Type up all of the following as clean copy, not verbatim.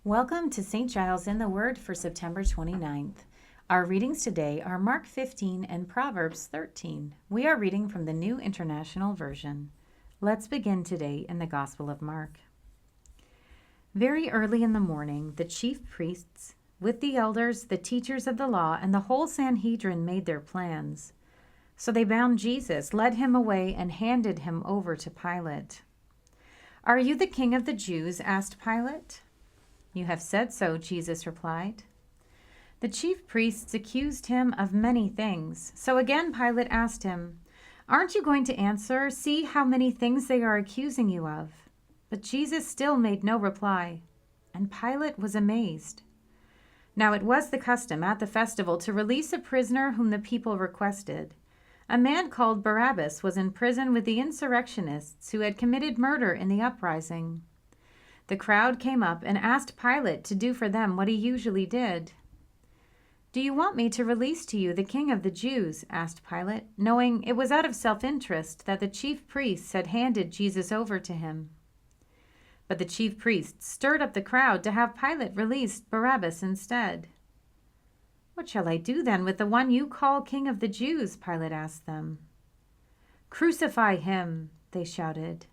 Welcome to St. Giles in the Word for September 29th. Our readings today are Mark 15 and Proverbs 13. We are reading from the New International Version. Let's begin today in the Gospel of Mark. Very early in the morning, the chief priests, with the elders, the teachers of the law, and the whole Sanhedrin made their plans. So they bound Jesus, led him away, and handed him over to Pilate. "Are you the king of the Jews?" asked Pilate. "You have said so," Jesus replied. The chief priests accused him of many things. So again Pilate asked him, "Aren't you going to answer? See how many things they are accusing you of." But Jesus still made no reply, and Pilate was amazed. Now it was the custom at the festival to release a prisoner whom the people requested. A man called Barabbas was in prison with the insurrectionists who had committed murder in the uprising. The crowd came up and asked Pilate to do for them what he usually did. "Do you want me to release to you the king of the Jews?" asked Pilate, knowing it was out of self-interest that the chief priests had handed Jesus over to him. But the chief priests stirred up the crowd to have Pilate release Barabbas instead. "What shall I do then with the one you call king of the Jews?" Pilate asked them. "Crucify him," they shouted.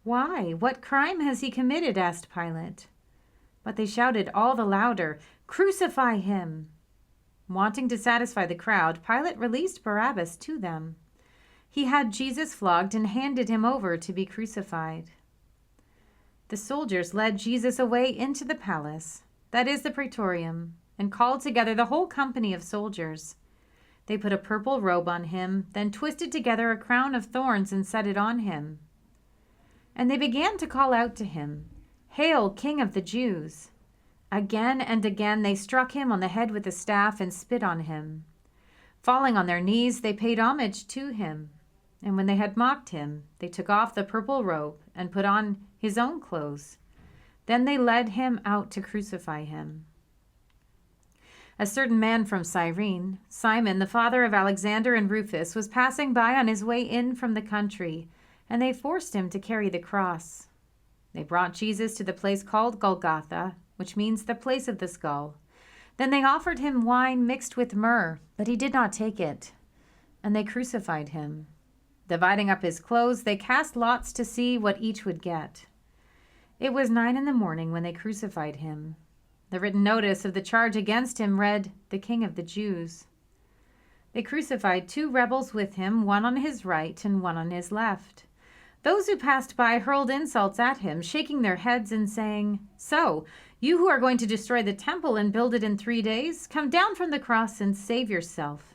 "Why? What crime has he committed?" asked Pilate. But they shouted all the louder, "Crucify him!" Wanting to satisfy the crowd, Pilate released Barabbas to them. He had Jesus flogged and handed him over to be crucified. The soldiers led Jesus away into the palace, that is the praetorium, and called together the whole company of soldiers. They put a purple robe on him, then twisted together a crown of thorns and set it on him. And they began to call out to him, "Hail, King of the Jews!" Again and again they struck him on the head with a staff and spit on him. Falling on their knees, they paid homage to him. And when they had mocked him, they took off the purple robe and put on his own clothes. Then they led him out to crucify him. A certain man from Cyrene, Simon, the father of Alexander and Rufus, was passing by on his way in from the country, and they forced him to carry the cross. They brought Jesus to the place called Golgotha, which means the place of the skull. Then they offered him wine mixed with myrrh, but he did not take it, and they crucified him. Dividing up his clothes, they cast lots to see what each would get. It was 9 a.m. when they crucified him. The written notice of the charge against him read, "The King of the Jews." They crucified 2 rebels with him, one on his right and one on his left. Those who passed by hurled insults at him, shaking their heads and saying, "So, you who are going to destroy the temple and build it in 3 days, come down from the cross and save yourself."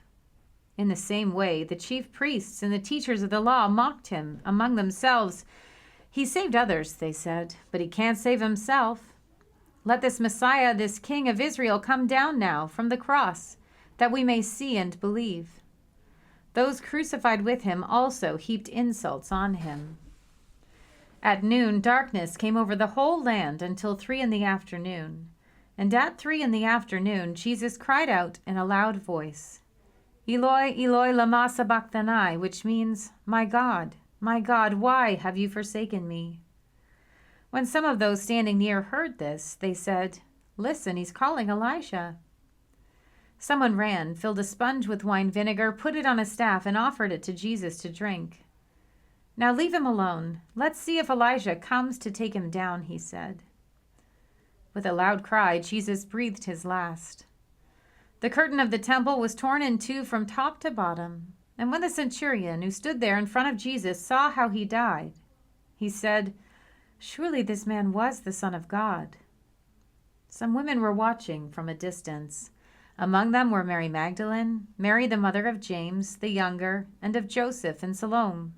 In the same way, the chief priests and the teachers of the law mocked him among themselves. "He saved others," they said, "but he can't save himself. Let this Messiah, this King of Israel, come down now from the cross, that we may see and believe." Those crucified with him also heaped insults on him. At noon, darkness came over the whole land until 3 p.m. And at 3 p.m, Jesus cried out in a loud voice, "Eloi, Eloi, lama sabachthani," which means, my God, why have you forsaken me?" When some of those standing near heard this, they said, "Listen, he's calling Elijah." Someone ran, filled a sponge with wine vinegar, put it on a staff, and offered it to Jesus to drink. "Now leave him alone. Let's see if Elijah comes to take him down," he said. With a loud cry, Jesus breathed his last. The curtain of the temple was torn in two from top to bottom, and when the centurion who stood there in front of Jesus saw how he died, he said, "Surely this man was the Son of God." Some women were watching from a distance. Among them were Mary Magdalene, Mary the mother of James the younger, and of Joseph and Salome.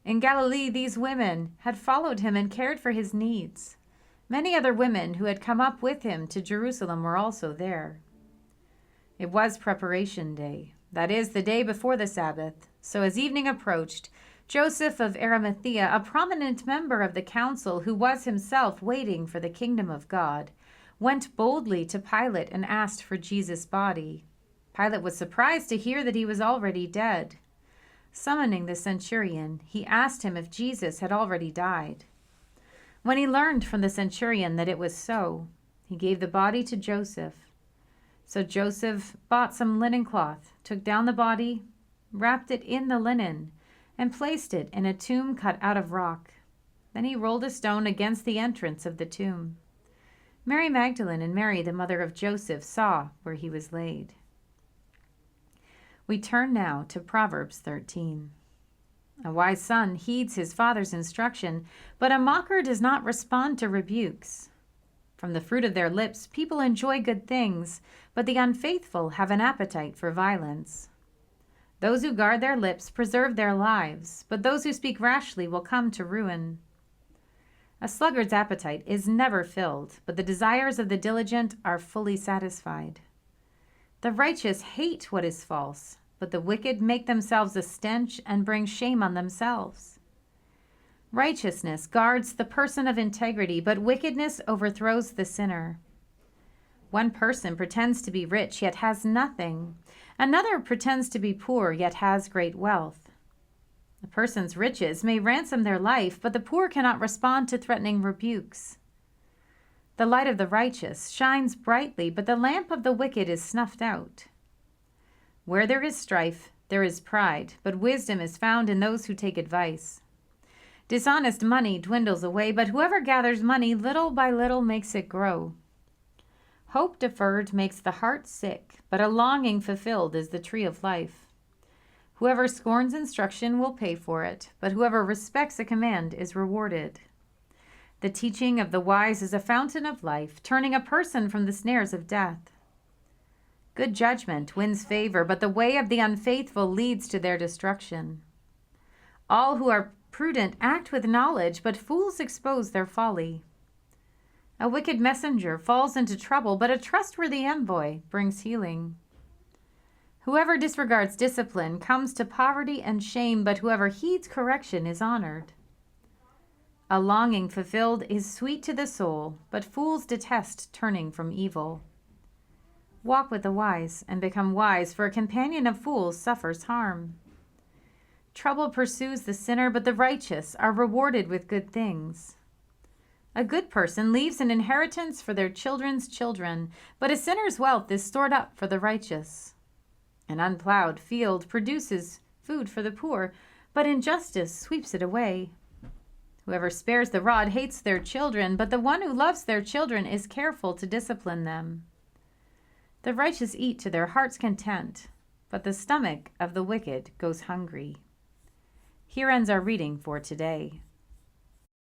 In Galilee, these women had followed him and cared for his needs. Many other women who had come up with him to Jerusalem were also there. It was Preparation Day, that is, the day before the Sabbath. So as evening approached, Joseph of Arimathea, a prominent member of the council who was himself waiting for the kingdom of God, went boldly to Pilate and asked for Jesus' body. Pilate was surprised to hear that he was already dead. Summoning the centurion, he asked him if Jesus had already died. When he learned from the centurion that it was so, He gave the body to Joseph. So Joseph bought some linen cloth, took down the body, wrapped it in the linen, and placed it in a tomb cut out of rock. Then he rolled a stone against the entrance of the tomb. Mary Magdalene and Mary, the mother of Joseph, saw where he was laid. We turn now to Proverbs 13. A wise son heeds his father's instruction, but a mocker does not respond to rebukes. From the fruit of their lips, people enjoy good things, but the unfaithful have an appetite for violence. Those who guard their lips preserve their lives, but those who speak rashly will come to ruin. A sluggard's appetite is never filled, but the desires of the diligent are fully satisfied. The righteous hate what is false, but the wicked make themselves a stench and bring shame on themselves. Righteousness guards the person of integrity, but wickedness overthrows the sinner. One person pretends to be rich, yet has nothing. Another pretends to be poor, yet has great wealth. A person's riches may ransom their life, but the poor cannot respond to threatening rebukes. The light of the righteous shines brightly, but the lamp of the wicked is snuffed out. Where there is strife, there is pride, but wisdom is found in those who take advice. Dishonest money dwindles away, but whoever gathers money little by little makes it grow. Hope deferred makes the heart sick, but a longing fulfilled is the tree of life. Whoever scorns instruction will pay for it, but whoever respects a command is rewarded. The teaching of the wise is a fountain of life, turning a person from the snares of death. Good judgment wins favor, but the way of the unfaithful leads to their destruction. All who are prudent act with knowledge, but fools expose their folly. A wicked messenger falls into trouble, but a trustworthy envoy brings healing. Whoever disregards discipline comes to poverty and shame, but whoever heeds correction is honored. A longing fulfilled is sweet to the soul, but fools detest turning from evil. Walk with the wise and become wise, for a companion of fools suffers harm. Trouble pursues the sinner, but the righteous are rewarded with good things. A good person leaves an inheritance for their children's children, but a sinner's wealth is stored up for the righteous. An unplowed field produces food for the poor, but injustice sweeps it away. Whoever spares the rod hates their children, but the one who loves their children is careful to discipline them. The righteous eat to their heart's content, but the stomach of the wicked goes hungry. Here ends our reading for today.